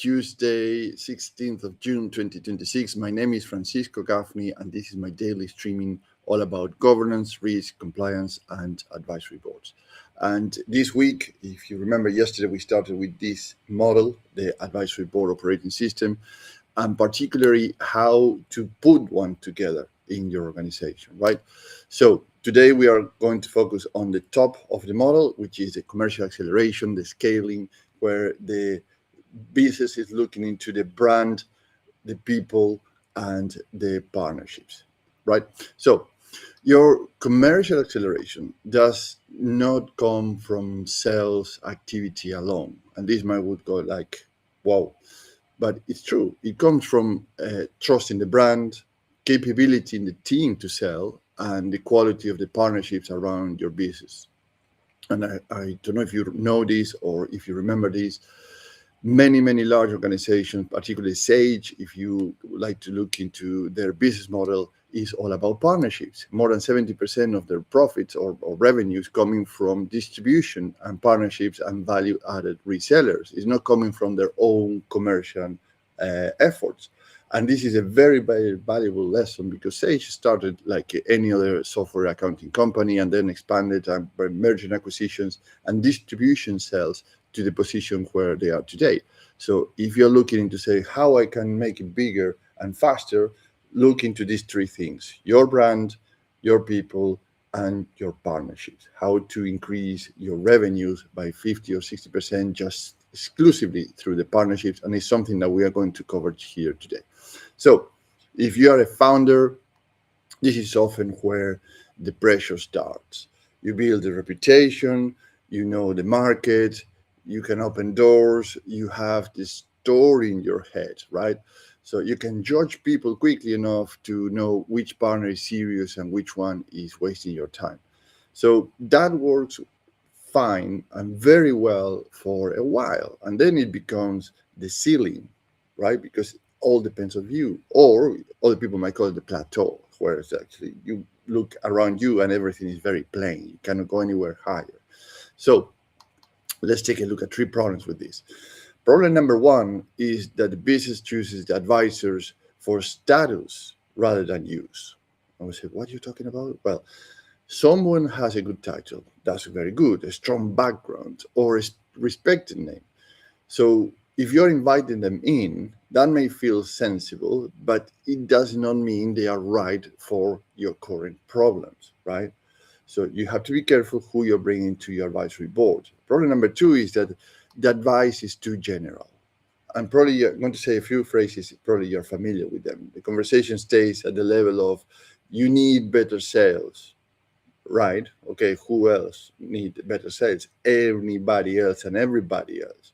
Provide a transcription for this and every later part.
Tuesday, 16th of June, 2026. My name is Francisco Gaffney, and this is my daily streaming all about governance, risk, compliance, and advisory boards. And this week, if you remember, yesterday we started with this model, the advisory board operating system, and particularly how to put one together in your organization, right? So today we are going to focus on the top of the model, which is the commercial acceleration, the scaling, where the business is looking into the brand, the people, and the partnerships, right? So your commercial acceleration does not come from sales activity alone. And this might would go like, wow, but it's true. It comes from trust in the brand, capability in the team to sell, and the quality of the partnerships around your business. And I don't know if you know this or if you remember this. Many large organizations, particularly Sage, if you like to look into their business model, is all about partnerships. More than 70% of their profits or revenues coming from distribution and partnerships and value-added resellers. It's not coming from their own commercial efforts. And this is a very valuable lesson because Sage started like any other software accounting company and then expanded by merging acquisitions and distribution sales to the position where they are today. So if you're looking to say how I can make it bigger and faster, look into these three things: your brand, your people, and your partnerships. How to increase your revenues by 50 or 60% just exclusively through the partnerships. And it's something that we are going to cover here today. So if you are a founder, this is often where the pressure starts. You build a reputation, you know the market, you can open doors, you have this story in your head, right? So you can judge people quickly enough to know which partner is serious and which one is wasting your time. So that works fine and very well for a while. And then it becomes the ceiling, right? Because all depends on you. Or other people might call it the plateau, where it's actually you look around you and everything is very plain. You cannot go anywhere higher. So let's take a look at three problems with this. Problem number one is that the business chooses the advisors for status rather than use. I would say, what are you talking about? Well, someone has a good title. That's very good, a strong background, or a respected name. So if you're inviting them in, that may feel sensible, but it does not mean they are right for your current problems, right? So you have to be careful who you're bringing to your advisory board. Problem number two is that the advice is too general. I'm probably going to say a few phrases, probably you're familiar with them. The conversation stays at the level of, you need better sales, right? Okay, who else need better sales? Anybody else and everybody else.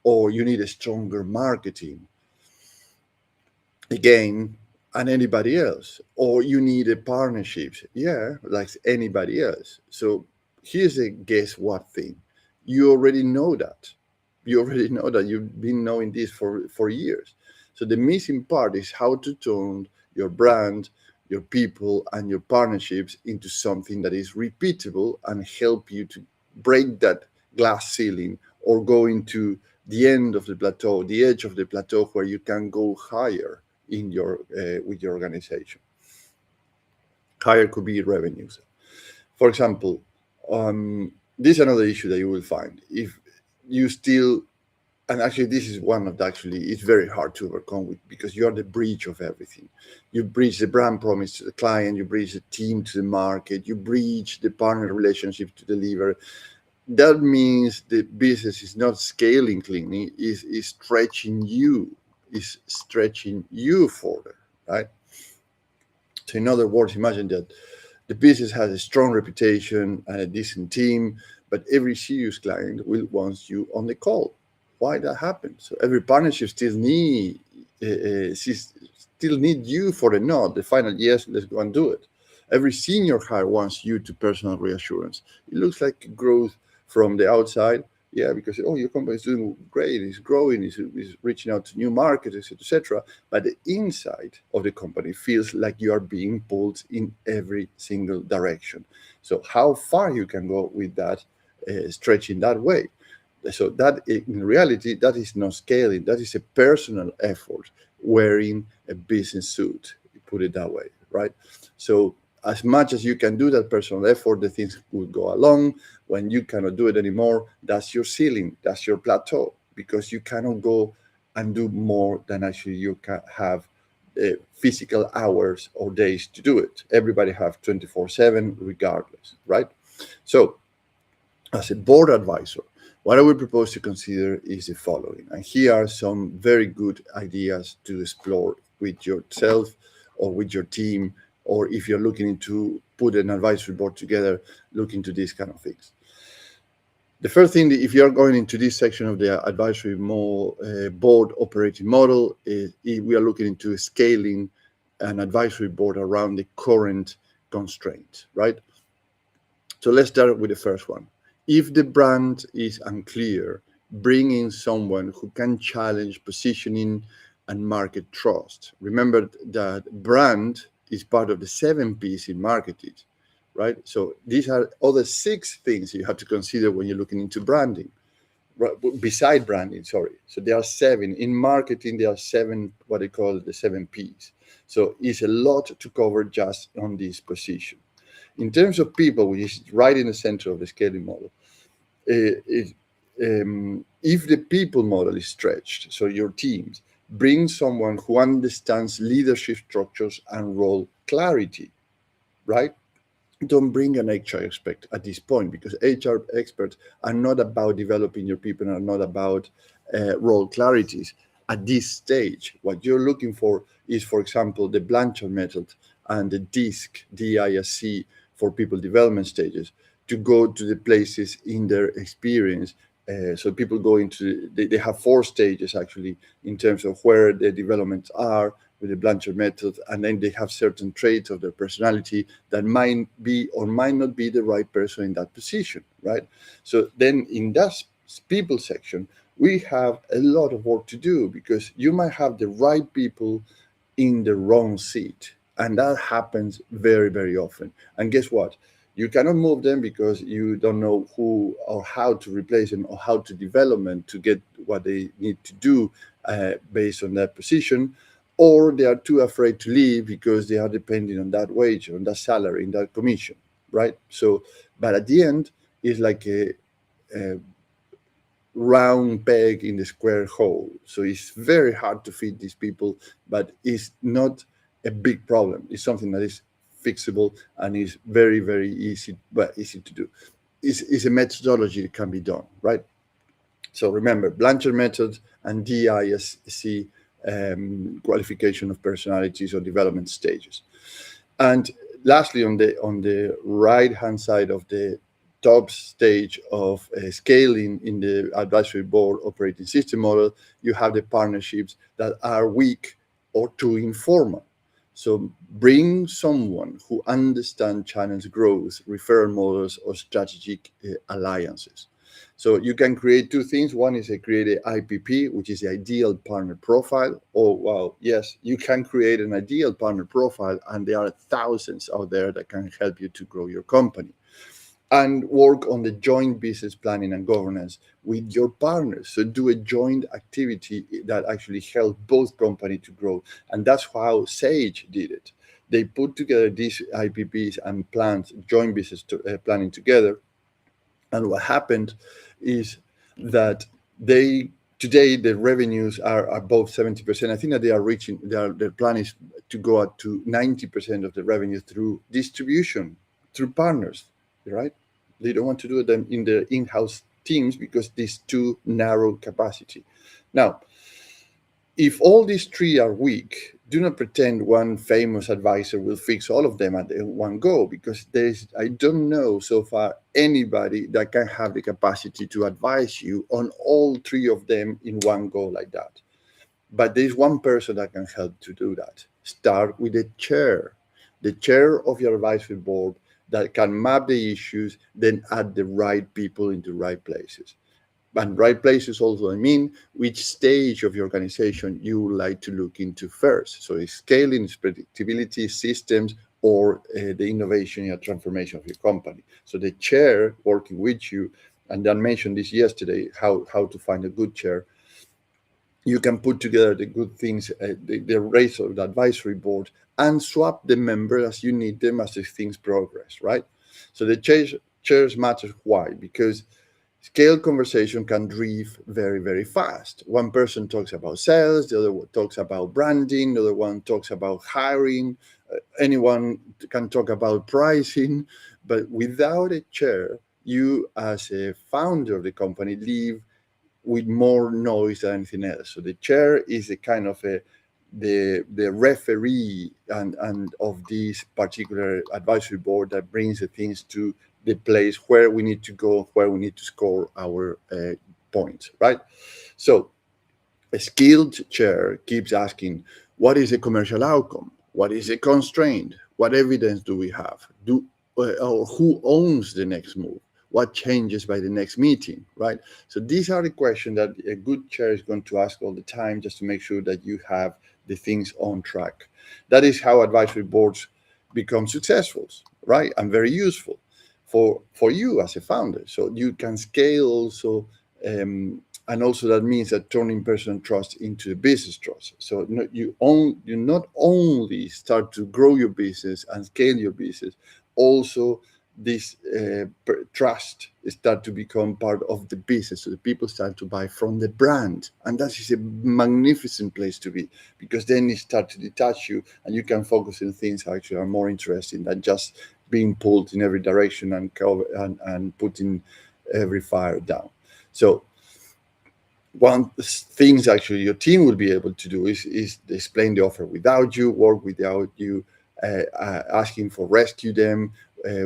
Or you need a stronger marketing, again, and anybody else. Or you need a partnerships, yeah, like anybody else. So here's a guess what thing. You already know that. You already know that. You've been knowing this for years. So the missing part is how to turn your brand, your people, and your partnerships into something that is repeatable and help you to break that glass ceiling or go into the end of the plateau, the edge of the plateau where you can go higher in your with your organization. Higher could be revenues. For example, this is another issue that you will find. If you still, and actually this is one of the, actually it's very hard to overcome with, because you are the breach of everything. You breach the brand promise to the client, you breach the team to the market, you breach the partner relationship to deliver. That means the business is not scaling cleanly, is stretching you further, right? So in other words, imagine that the business has a strong reputation and a decent team, but every serious client will want you on the call. Why that happens? So every partnership still need you for the nod, the final yes, let's go and do it. Every senior hire wants you to personal reassurance. It looks like growth from the outside, yeah, because your company is doing great, it's growing, it's reaching out to new markets, etc. But the inside of the company feels like you are being pulled in every single direction. So how far you can go with that stretching that way? So that in reality, that is not scaling. That is a personal effort wearing a business suit. Put it that way, right? So as much as you can do that personal effort, the things will go along. When you cannot do it anymore, that's your ceiling, that's your plateau, because you cannot go and do more than actually you can have physical hours or days to do it. Everybody have 24/7 regardless, right? So as a board advisor, what I would propose to consider is the following. And here are some very good ideas to explore with yourself or with your team, or if you're looking to put an advisory board together, look into these kind of things. The first thing, if you're going into this section of the advisory board operating model, is we are looking into scaling an advisory board around the current constraint, right? So let's start with the first one. If the brand is unclear, bring in someone who can challenge positioning and market trust. Remember that brand is part of the 7 P's in marketing, right? So these are other 6 things you have to consider when you're looking into branding, beside branding, sorry. So there are 7. In marketing, there are 7, what they call the 7 P's. So it's a lot to cover just on this position. In terms of people, which is right in the center of the scaling model, if the people model is stretched, so your teams, bring someone who understands leadership structures and role clarity, right? Don't bring an HR expert at this point, because HR experts are not about developing your people, are not about role clarities. At this stage, what you're looking for is, for example, the Blanchard method and the DISC for people development stages, to go to the places in their experience. So people go into, they have 4 stages actually in terms of where the developments are with the Blanchard method, and then they have certain traits of their personality that might be or might not be the right person in that position, right? So then in that people section, we have a lot of work to do, because you might have the right people in the wrong seat, and that happens very, very often. And guess what? You cannot move them because you don't know who or how to replace them or how to develop them to get what they need to do based on that position, or they are too afraid to leave because they are depending on that wage, on that salary, in that commission, right? So, but at the end, it's like a round peg in the square hole. So it's very hard to feed these people, but it's not a big problem. It's something that is fixable and is very, very easy, but easy to do. It's a methodology that can be done, right? So remember, Blanchard method and DISC, qualification of personalities or development stages. And lastly, on the right hand side of the top stage of scaling in the advisory board operating system model, you have the partnerships that are weak or too informal. So bring someone who understands channels growth, referral models, or strategic alliances. So you can create 2 things. One is create an IPP, which is the ideal partner profile. Oh, wow, yes, you can create an ideal partner profile, and there are thousands out there that can help you to grow your company. And work on the joint business planning and governance with your partners. So do a joint activity that actually helps both companies to grow. And that's how Sage did it. They put together these IPPs and plans, joint business planning together. And what happened is that today the revenues are above 70%. I think that they are reaching, their plan is to go up to 90% of the revenue through distribution, through partners, right? They don't want to do them in their in-house teams because this too narrow capacity. Now, if all these 3 are weak, do not pretend one famous advisor will fix all of them at one go, because I don't know so far anybody that can have the capacity to advise you on all 3 of them in one go like that. But there's one person that can help to do that. Start with the chair of your advisory board that can map the issues, then add the right people into the right places. And right places also, I mean, which stage of your organization you would like to look into first. So it's scaling, it's predictability, systems, or the innovation and transformation of your company. So the chair working with you and Dan mentioned this yesterday, how to find a good chair. You can put together the good things, the race of the advisory board, and swap the members as you need them as the things progress, right? So the chairs matter. Why? Because scale conversation can drift very, very fast. One person talks about sales, the other one talks about branding, the other one talks about hiring, anyone can talk about pricing, but without a chair, you as a founder of the company live with more noise than anything else. So the chair is a kind of the referee and of this particular advisory board that brings the things to the place where we need to go, where we need to score our points, right? So a skilled chair keeps asking, what is a commercial outcome? What is a constraint? What evidence do we have? Or who owns the next move? What changes by the next meeting, right? So these are the questions that a good chair is going to ask all the time, just to make sure that you have the things on track. That is how advisory boards become successful, right? And very useful for you as a founder. So you can scale also, and also that means that turning personal trust into business trust. So you not only start to grow your business and scale your business, also this trust start to become part of the business. So the people start to buy from the brand, and that is a magnificent place to be, because then it start to detach you, and you can focus on things that actually are more interesting than just being pulled in every direction and putting every fire down. So one things actually your team will be able to do is explain the offer without you, work without you, asking for rescue them,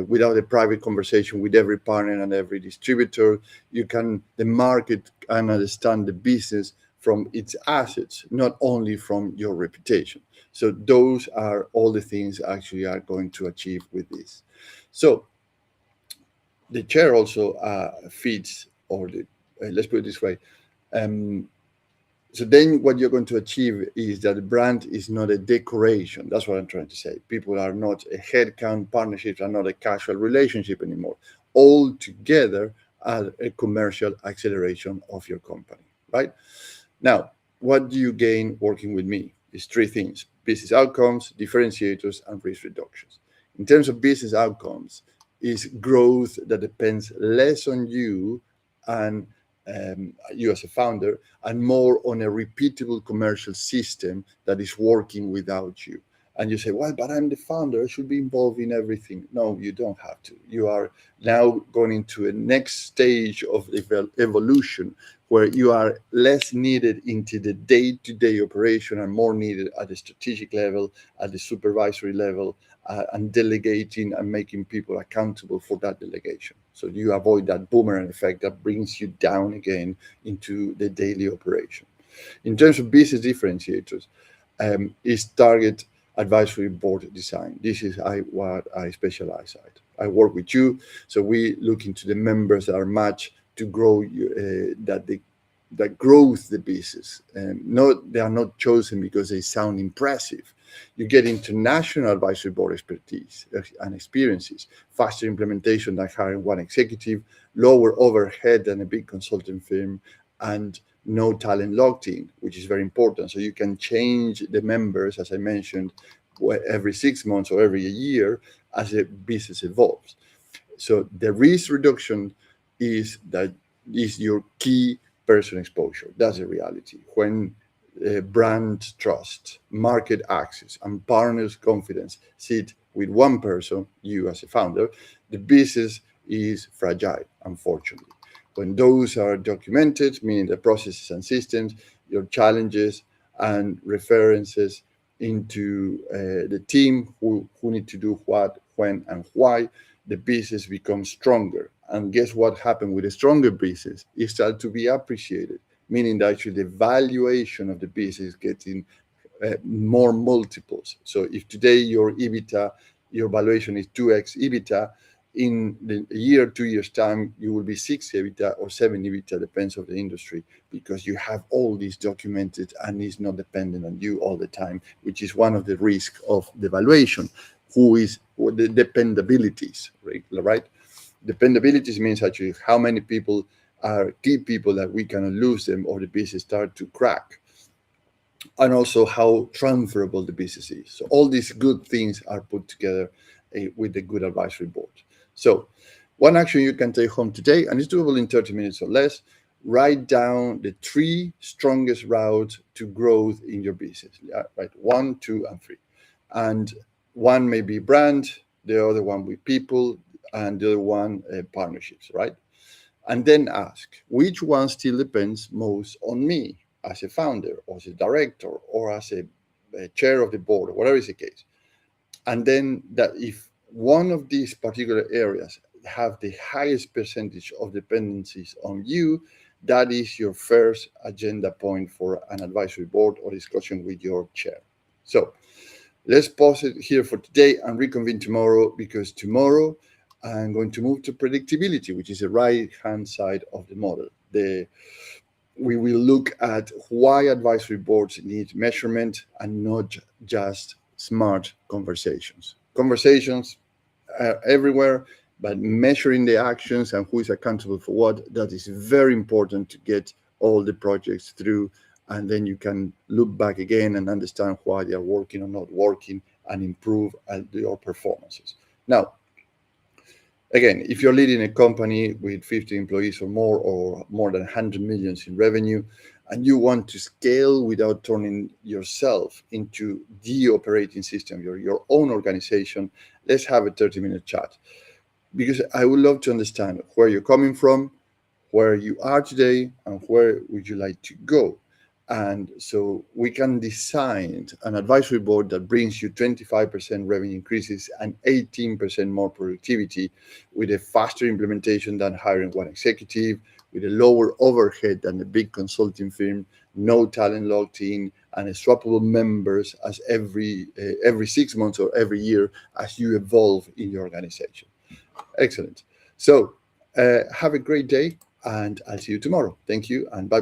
without a private conversation with every partner and every distributor. The market can understand the business from its assets, not only from your reputation. So those are all the things actually are going to achieve with this. So the chair also feeds, or let's put it this way. Um, so then what you're going to achieve is that the brand is not a decoration. That's what I'm trying to say. People are not a headcount, partnerships are not a casual relationship anymore. All together are a commercial acceleration of your company, right? Now, what do you gain working with me? It's three things: business outcomes, differentiators, and risk reductions. In terms of business outcomes, is growth that depends less on you and you as a founder, and more on a repeatable commercial system that is working without you. And you say, well, but I'm the founder, I should be involved in everything. No, you don't have to. You are now going into a next stage of evolution, where you are less needed into the day-to-day operation and more needed at the strategic level, at the supervisory level, and delegating and making people accountable for that delegation. So you avoid that boomerang effect that brings you down again into the daily operation. In terms of business differentiators, is target advisory board design. This is what I specialize at. I work with you, so we look into the members that are matched to grow that grows the business. They are not chosen because they sound impressive. You get international advisory board expertise and experiences, faster implementation than hiring one executive, lower overhead than a big consulting firm, and no talent locked in, which is very important. So you can change the members, as I mentioned, every 6 months or every year as the business evolves. So the risk reduction is your key person exposure. That's a reality. When brand trust, market access, and partners' confidence sit with one person, you as a founder, the business is fragile, unfortunately. When those are documented, meaning the processes and systems, your challenges and references into the team who need to do what, when, and why, the business becomes stronger. And guess what happened with a stronger business? It starts to be appreciated, meaning that actually the valuation of the business is getting more multiples. So if today your EBITDA, your valuation is 2x EBITDA, in a year, 2 years time, you will be 6 EBITDA or 7 EBITDA, depends on the industry, because you have all these documented and it's not dependent on you all the time, which is one of the risks of the valuation. Who is the dependabilities, right? Dependability means actually how many people are key people that we cannot lose them or the business start to crack, and also how transferable the business is. So all these good things are put together with the good advisory board. So one action you can take home today, and it's doable in 30 minutes or less, write down the 3 strongest routes to growth in your business, right? 1, 2, and 3. And one may be brand, the other one with people, and the other one partnerships, right? And then ask which one still depends most on me as a founder or as a director or as a chair of the board or whatever is the case. And then that if one of these particular areas have the highest percentage of dependencies on you, that is your first agenda point for an advisory board or discussion with your chair. So let's pause it here for today and reconvene tomorrow, because tomorrow I'm going to move to predictability, which is the right-hand side of the model. We will look at why advisory boards need measurement and not just smart conversations. Conversations are everywhere, but measuring the actions and who is accountable for what, that is very important to get all the projects through. And then you can look back again and understand why they are working or not working and improve your performances. Now, again, if you're leading a company with 50 employees or more than 100 millions in revenue, and you want to scale without turning yourself into the operating system, your own organization, let's have a 30-minute chat. Because I would love to understand where you're coming from, where you are today, and where would you like to go. And so we can design an advisory board that brings you 25% revenue increases and 18% more productivity, with a faster implementation than hiring one executive, with a lower overhead than a big consulting firm, no talent locked in, and swappable members as every 6 months or every year as you evolve in your organization. Excellent. So have a great day, and I'll see you tomorrow. Thank you, and bye-bye.